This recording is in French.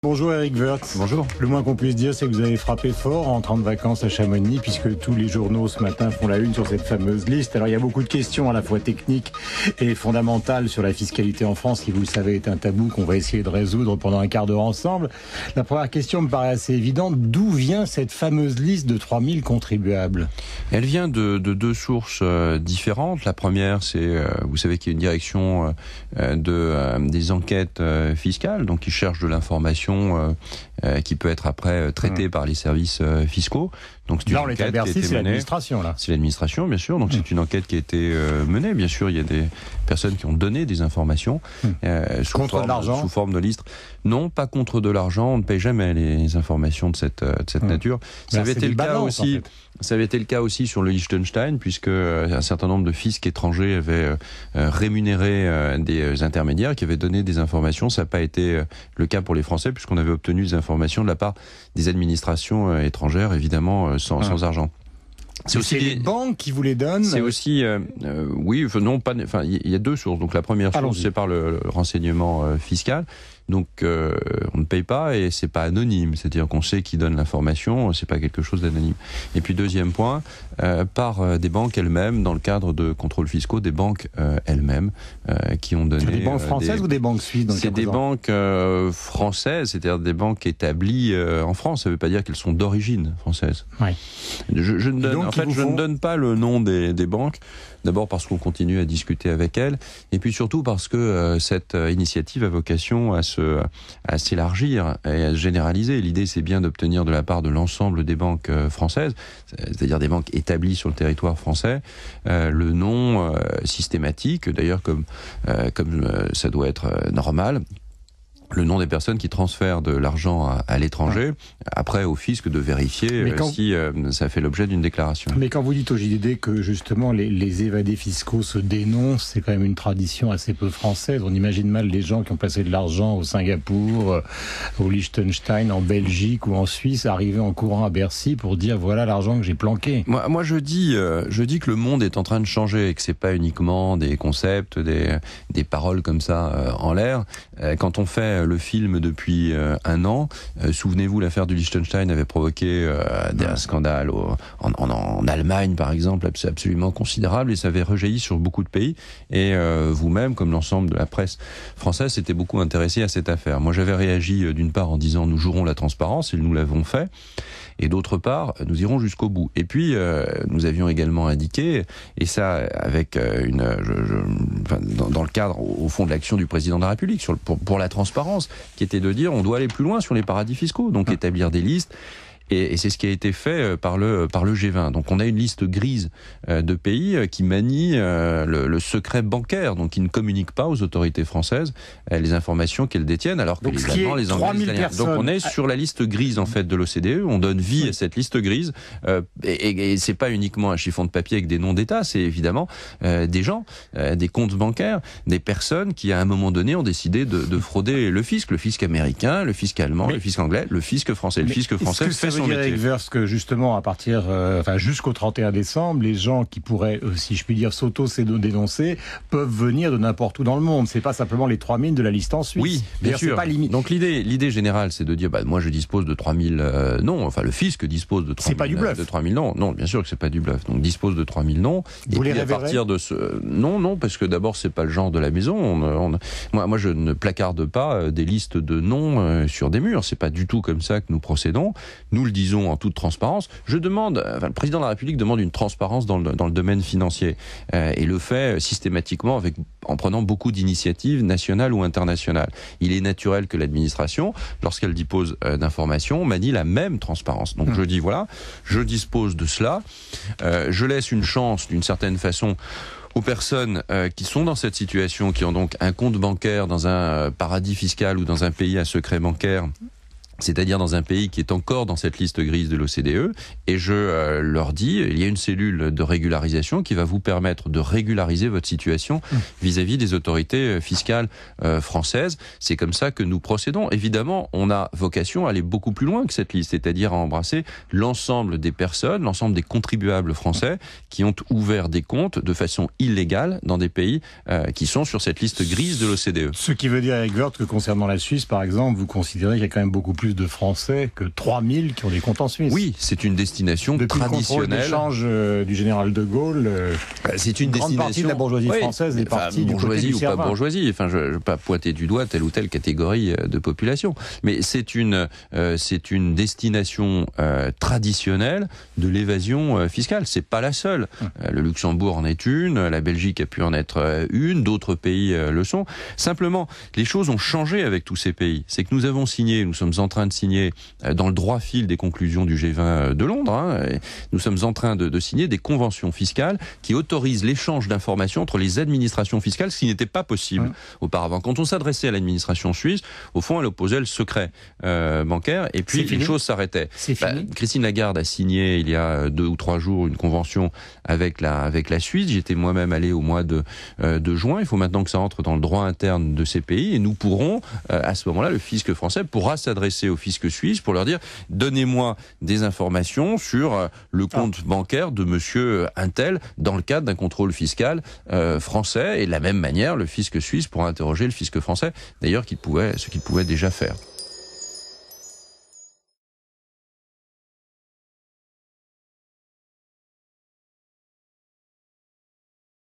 Bonjour Eric Woerth. Bonjour. Le moins qu'on puisse dire, c'est que vous avez frappé fort en rentrant de vacances à Chamonix, puisque tous les journaux ce matin font la une sur cette fameuse liste. Alors il y a beaucoup de questions à la fois techniques et fondamentales sur la fiscalité en France, qui vous le savez est un tabou qu'on va essayer de résoudre pendant un quart d'heure ensemble. La première question me paraît assez évidente. D'où vient cette fameuse liste de 3000 contribuables ? Elle vient de deux sources différentes. La première, c'est, vous savez qu'il y a une direction des enquêtes fiscales, donc qui cherche de l'information qui peut être après traitée par les services fiscaux. Donc c'est une enquête qui a été menée. C'est l'administration, là. C'est l'administration, bien sûr. Donc c'est une enquête qui a été menée. Bien sûr, il y a des personnes qui ont donné des informations sous forme de liste. Non, pas contre de l'argent. On ne paye jamais les informations de cette nature. Ça avait été le cas aussi. En fait. Ça avait été le cas aussi sur le Liechtenstein, puisque un certain nombre de fiscs étrangers avaient rémunéré des intermédiaires qui avaient donné des informations. Ça n'a pas été le cas pour les Français, puisqu'on avait obtenu des informations de la part des administrations étrangères, évidemment sans argent. C'est aussi les banques qui vous les donnent. C'est aussi, oui, non, pas. Enfin, il y a deux sources. Donc la première source, c'est par le renseignement fiscal. Donc on ne paye pas et c'est pas anonyme, c'est-à-dire qu'on sait qui donne l'information, c'est pas quelque chose d'anonyme. Et puis deuxième point, par des banques elles-mêmes, dans le cadre de contrôles fiscaux, des banques elles-mêmes qui ont donné. Des banques françaises ou des banques suisses dans le C'est des banques françaises, c'est-à-dire des banques établies en France. Ça ne veut pas dire qu'elles sont d'origine française. Ouais. Je ne donne pas le nom des banques. D'abord parce qu'on continue à discuter avec elles, et puis surtout parce que cette initiative a vocation à s'élargir et à se généraliser. L'idée, c'est bien d'obtenir de la part de l'ensemble des banques françaises, c'est-à-dire des banques établies sur le territoire français, le nom systématique, d'ailleurs comme ça doit être normal, le nom des personnes qui transfèrent de l'argent à l'étranger, après au fisc de vérifier si ça fait l'objet d'une déclaration. Mais quand vous dites au JDD que justement les évadés fiscaux se dénoncent, c'est quand même une tradition assez peu française. On imagine mal les gens qui ont placé de l'argent au Singapour, au Liechtenstein, en Belgique ou en Suisse, arriver en courant à Bercy pour dire voilà l'argent que j'ai planqué. Moi je dis que le monde est en train de changer et que c'est pas uniquement des concepts, des paroles comme ça en l'air. Quand on fait le film depuis un an. Souvenez-vous, l'affaire du Liechtenstein avait provoqué un scandale en Allemagne, par exemple, absolument considérable, et ça avait rejailli sur beaucoup de pays. Et vous-même, comme l'ensemble de la presse française, s'était beaucoup intéressé à cette affaire. Moi, j'avais réagi d'une part en disant nous jouerons la transparence, et nous l'avons fait. Et d'autre part, nous irons jusqu'au bout. Et puis, nous avions également indiqué, et ça avec dans le cadre, au fond, de l'action du président de la République pour la transparence, qui était de dire on doit aller plus loin sur les paradis fiscaux, donc établir des listes. Et c'est ce qui a été fait par le G20. Donc on a une liste grise de pays qui manient le secret bancaire, donc qui ne communiquent pas aux autorités françaises les informations qu'elles détiennent, alors que donc, les Allemands, les Anglais, les Italiens. Donc on est sur la liste grise en fait de l'OCDE. On donne vie à cette liste grise, et c'est pas uniquement un chiffon de papier avec des noms d'État, c'est évidemment des gens, des comptes bancaires, des personnes qui à un moment donné ont décidé de frauder le fisc américain, le fisc allemand, le fisc anglais, le fisc français. Le fisc français fait son métier. Eric Woerth, que justement à partir, jusqu'au 31 décembre, les gens qui pourraient, si je puis dire, s'auto-dénoncer peuvent venir de n'importe où dans le monde. C'est pas simplement les 3000 de la liste en Suisse. Oui, bien sûr. Pas limite. Donc l'idée générale, c'est de dire, moi je dispose de 3000 noms. Enfin, le fisc dispose de 3000. C'est pas du bluff. De 3000 noms. Non, bien sûr que c'est pas du bluff. Donc dispose de 3000 noms. Vous les révérez ? À partir de non, parce que d'abord c'est pas le genre de la maison. Moi, je ne placarde pas des listes de noms sur des murs. C'est pas du tout comme ça que nous procédons. Nous le disons en toute transparence. Le président de la République demande une transparence dans le domaine financier et le fait systématiquement en prenant beaucoup d'initiatives nationales ou internationales. Il est naturel que l'administration, lorsqu'elle dispose d'informations, manie la même transparence. Donc je dis voilà, je dispose de cela, je laisse une chance d'une certaine façon aux personnes qui sont dans cette situation, qui ont donc un compte bancaire dans un paradis fiscal ou dans un pays à secret bancaire, c'est-à-dire dans un pays qui est encore dans cette liste grise de l'OCDE, et je leur dis, il y a une cellule de régularisation qui va vous permettre de régulariser votre situation vis-à-vis des autorités fiscales françaises. C'est comme ça que nous procédons. Évidemment, on a vocation à aller beaucoup plus loin que cette liste, c'est-à-dire à embrasser l'ensemble des personnes, l'ensemble des contribuables français qui ont ouvert des comptes de façon illégale dans des pays qui sont sur cette liste grise de l'OCDE. Ce qui veut dire, Eric Woerth, que concernant la Suisse, par exemple, vous considérez qu'il y a quand même beaucoup plus de Français que 3000 qui ont des comptes en Suisse. Oui, c'est une destination traditionnelle. Depuis le contrôle d'échange du général de Gaulle, c'est une grande partie de la bourgeoisie française est partie du côté du Servin. Ou pas bourgeoisie, enfin, je ne veux pas pointer du doigt telle ou telle catégorie de population, mais c'est une destination traditionnelle de l'évasion fiscale. C'est pas la seule. Le Luxembourg en est une, la Belgique a pu en être une, d'autres pays le sont. Simplement, les choses ont changé avec tous ces pays. C'est que nous sommes en train de signer dans le droit fil des conclusions du G20 de Londres, nous sommes en train de signer des conventions fiscales qui autorisent l'échange d'informations entre les administrations fiscales, ce qui n'était pas possible auparavant. Quand on s'adressait à l'administration suisse, au fond, elle opposait le secret bancaire, et puis les choses s'arrêtaient. Christine Lagarde a signé il y a 2 ou 3 jours une convention avec la Suisse. J'étais moi-même allé au mois de juin. Il faut maintenant que ça entre dans le droit interne de ces pays, et nous pourrons, à ce moment-là, le fisc français pourra s'adresser au fisc suisse pour leur dire « Donnez-moi des informations sur le compte bancaire de monsieur Untel dans le cadre d'un contrôle fiscal français ». Et de la même manière, le fisc suisse pourra interroger le fisc français, d'ailleurs ce qu'il pouvait déjà faire.